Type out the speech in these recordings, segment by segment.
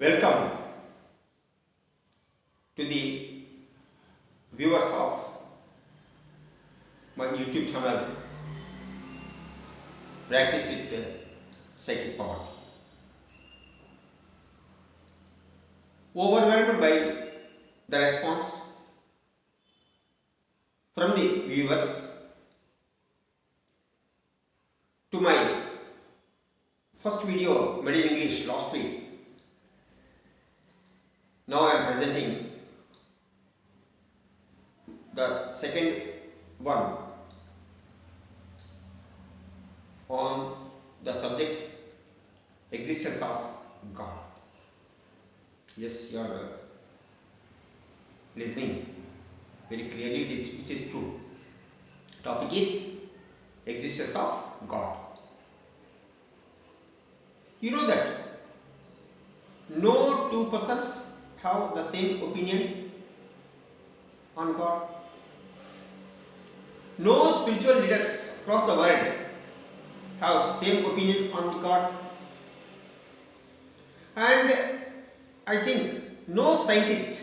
Welcome to the viewers of my YouTube channel Practice with Psychic Power. Overwhelmed by the response from the viewers to my first video made in English last week. Now I am presenting the second one on the subject existence of God. Yes, you are listening very clearly, it is true. Topic is existence of God. You know that no two persons have the same opinion on God. No spiritual leaders across the world have same opinion on God. And I think no scientist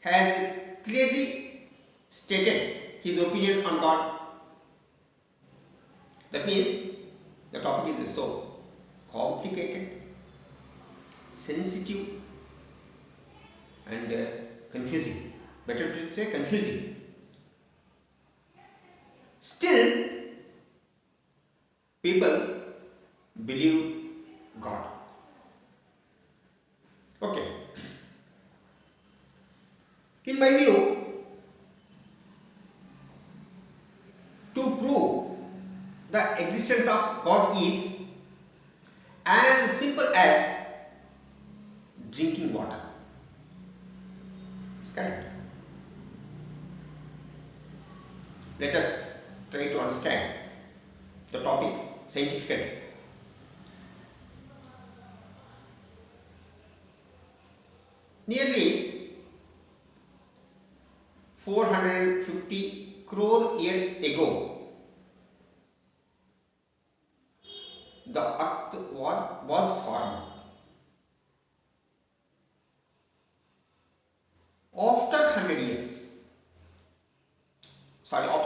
has clearly stated his opinion on God. That means the topic is so complicated, sensitive and confusing. Better to say confusing. Still, people believe God. Okay. In my view, to prove the existence of God is as simple as drinking water. It's correct. Let us try to understand the topic scientifically. Nearly 450 crore years ago, the earth was formed. After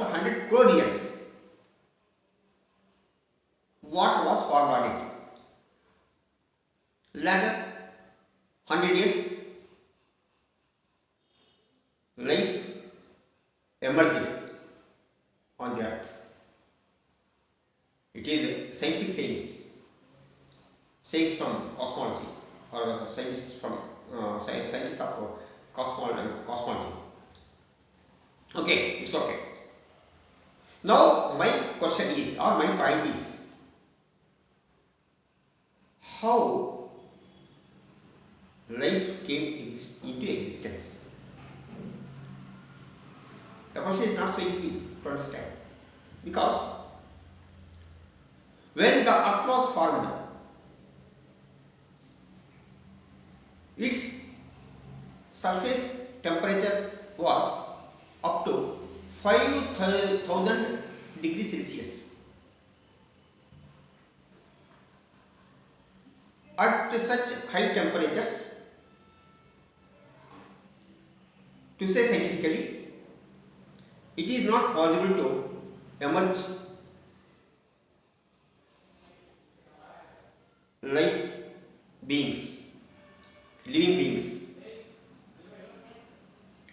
100 crore years, what was formed on it? Later, 100 years, life emerged on the earth. It is scientific science from cosmology, or scientists from scientists of cosmology. Okay, it's okay. Now my question is, or my point is, how life came into existence? The question is not so easy to understand, because when the earth was formed, its surface temperature was up to 5000 degrees Celsius. At such high temperatures, to say scientifically, it is not possible to emerge life beings, living beings,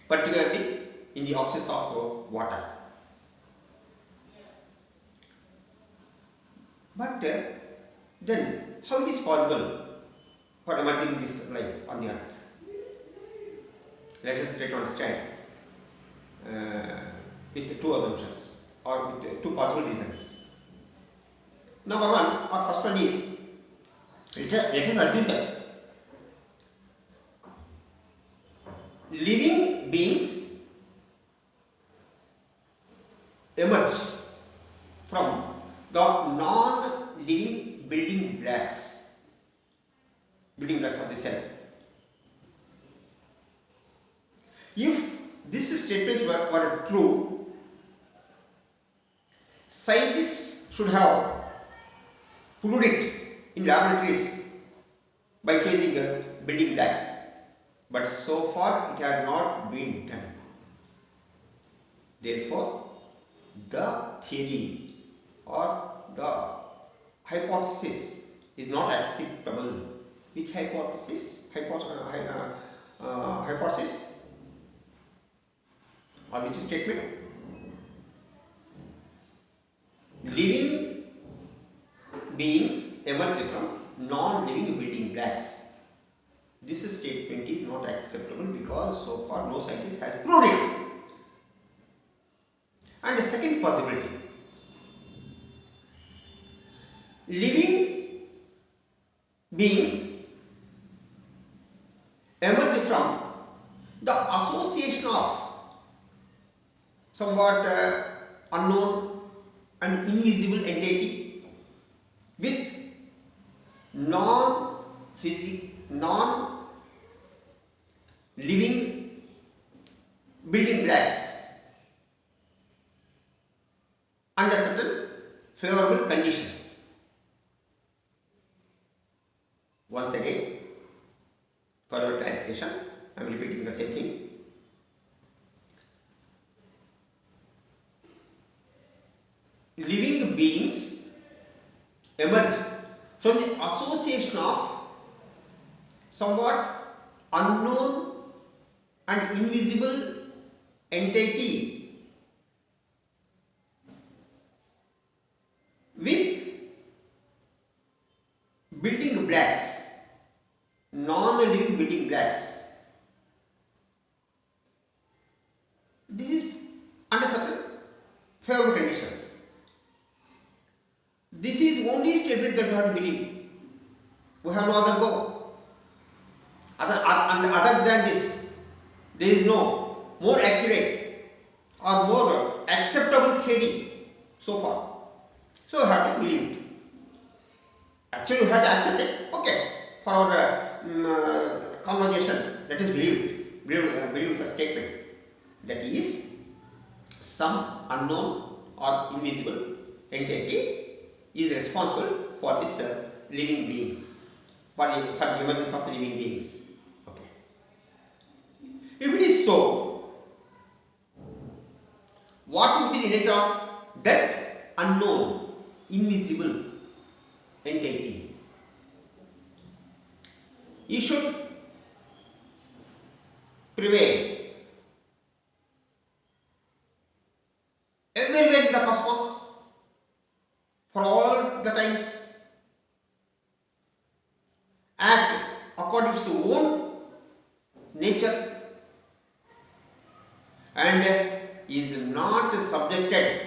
particularly in the absence of water. But then how it is possible for emerging this life on the earth? Let us try to understand with two assumptions, or with two possible reasons. Number one, or first one is, let us assume that living beings emerge from the non-living building blocks of the cell. If this statement were true, scientists should have proved it in laboratories by placing building blocks, but so far it has not been done. Therefore, the theory or the hypothesis is not acceptable. Which hypothesis? Hypothesis or which statement? Living beings emerge from non-living building blocks. This statement is not acceptable because so far no scientist has proved it. And the second possibility, living beings emerge from the association of somewhat unknown and invisible entity with non-living building blocks under certain favorable conditions. Once again, for your clarification, I am repeating the same thing. Living beings emerge from the association of somewhat unknown and invisible entity with building blocks, non-living building blocks. This is under certain favorable conditions. This is only statement that we have to believe. We have no other go. Other than this, there is no more accurate or more acceptable theory so far. So we have to believe it. Actually, we have to accept it. Okay, for our conversation, let us believe it. Believe the statement. That is, some unknown or invisible entity is responsible for this living beings, for the emergence of the living beings. Okay. If it is so, what would be the nature of that unknown, invisible entity? It should prevail everywhere in the cosmos for all the times, act according to its own nature, and is not subjected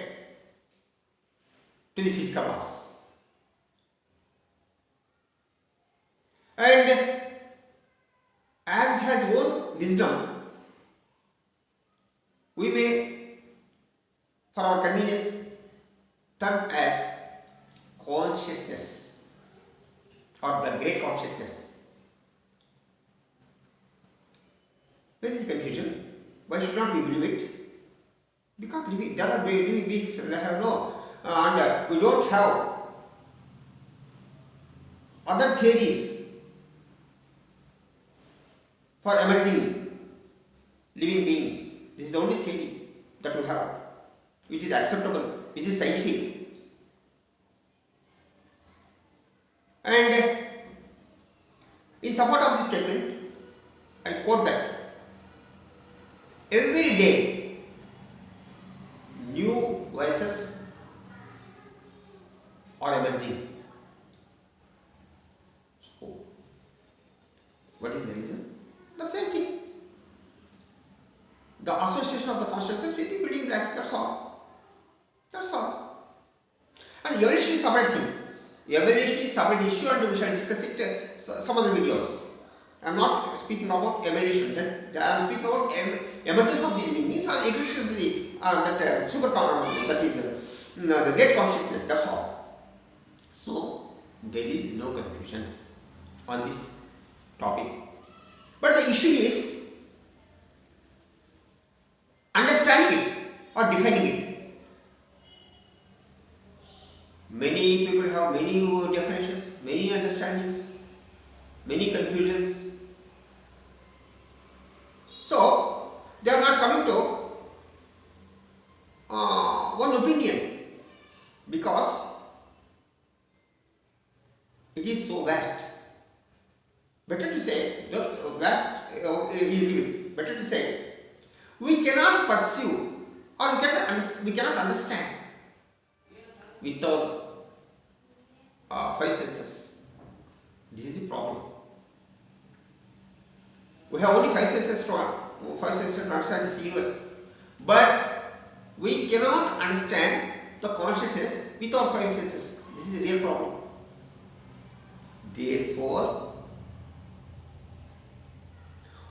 to the physical laws. And as it has own wisdom, we may, for our convenience, term as consciousness or the great consciousness. There is confusion. Why should not we believe it? Because there are living beings that have no, and we don't have other theories for emerging living beings. This is the only theory that we have, which is acceptable, which is scientific. And in support of this statement, I quote that every day new viruses are emerging. So, what is the reason? The same thing. The association of the consciousness with the building blocks, that's all. That's all. And evolution is separate thing. Evolution is separate issue and we shall discuss it some other videos. I am not speaking about evolution. I am speaking about emergence of the living beings or existence of the that is the great consciousness. That's all. So there is no confusion on this topic. But the issue is understanding it or defining it. Many people have many definitions, many understandings, many confusions. So they are not coming to one opinion because it is so vast. Better to say, better to say, we cannot pursue or we cannot understand without five senses. This is the problem. We have only five senses to understand this universe, but we cannot understand the consciousness without five senses. This is the real problem. Therefore,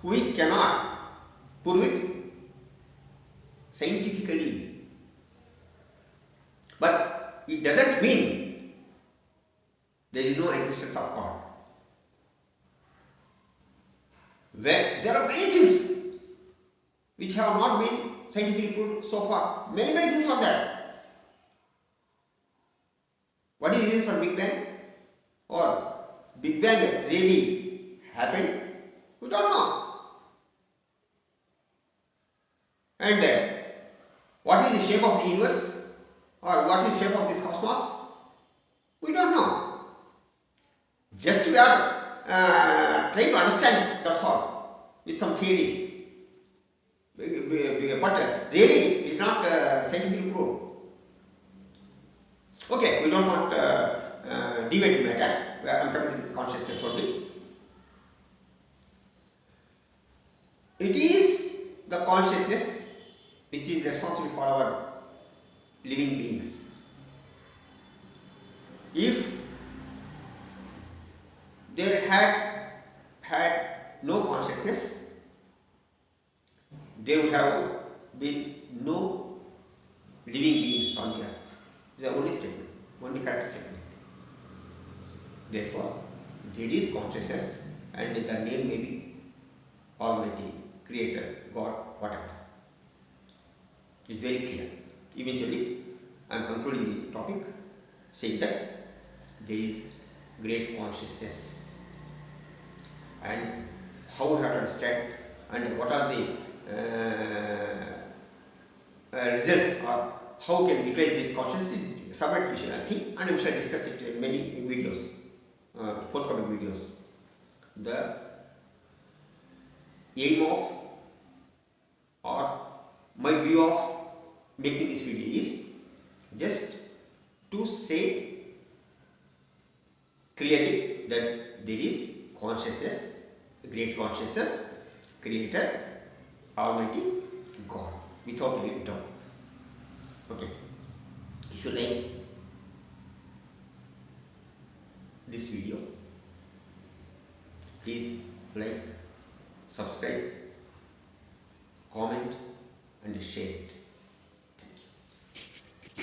we cannot prove it scientifically, but it doesn't mean there is no existence of God. Where there are many things which have not been scientifically proved so far. Many things are there. What is the reason for Big Bang? Or Big Bang really happened? We don't know. And what is the shape of the universe? Or what is the shape of this cosmos? We don't know. Just we are trying to understand, that's all, with some theories. But really, it's not scientifically proved. Okay, we don't want deviate the matter. I am coming to the consciousness only. It is the consciousness which is responsible for our living beings. If there had no consciousness, there would have been no living beings on the earth. This is the only statement, only correct statement. Therefore, there is consciousness, and the name may be Almighty, Creator, God, whatever. It's very clear. Eventually, I am concluding the topic saying that there is great consciousness, and how we have to understand and what are the results, or how can we utilize this consciousness is separate thing, and we shall discuss it in many videos, forthcoming videos. The aim of, or my view of making this video is just to say clearly that there is consciousness, great consciousness, Creator, Almighty God, without any doubt. Okay, if you like this video, please like, subscribe, comment and share it.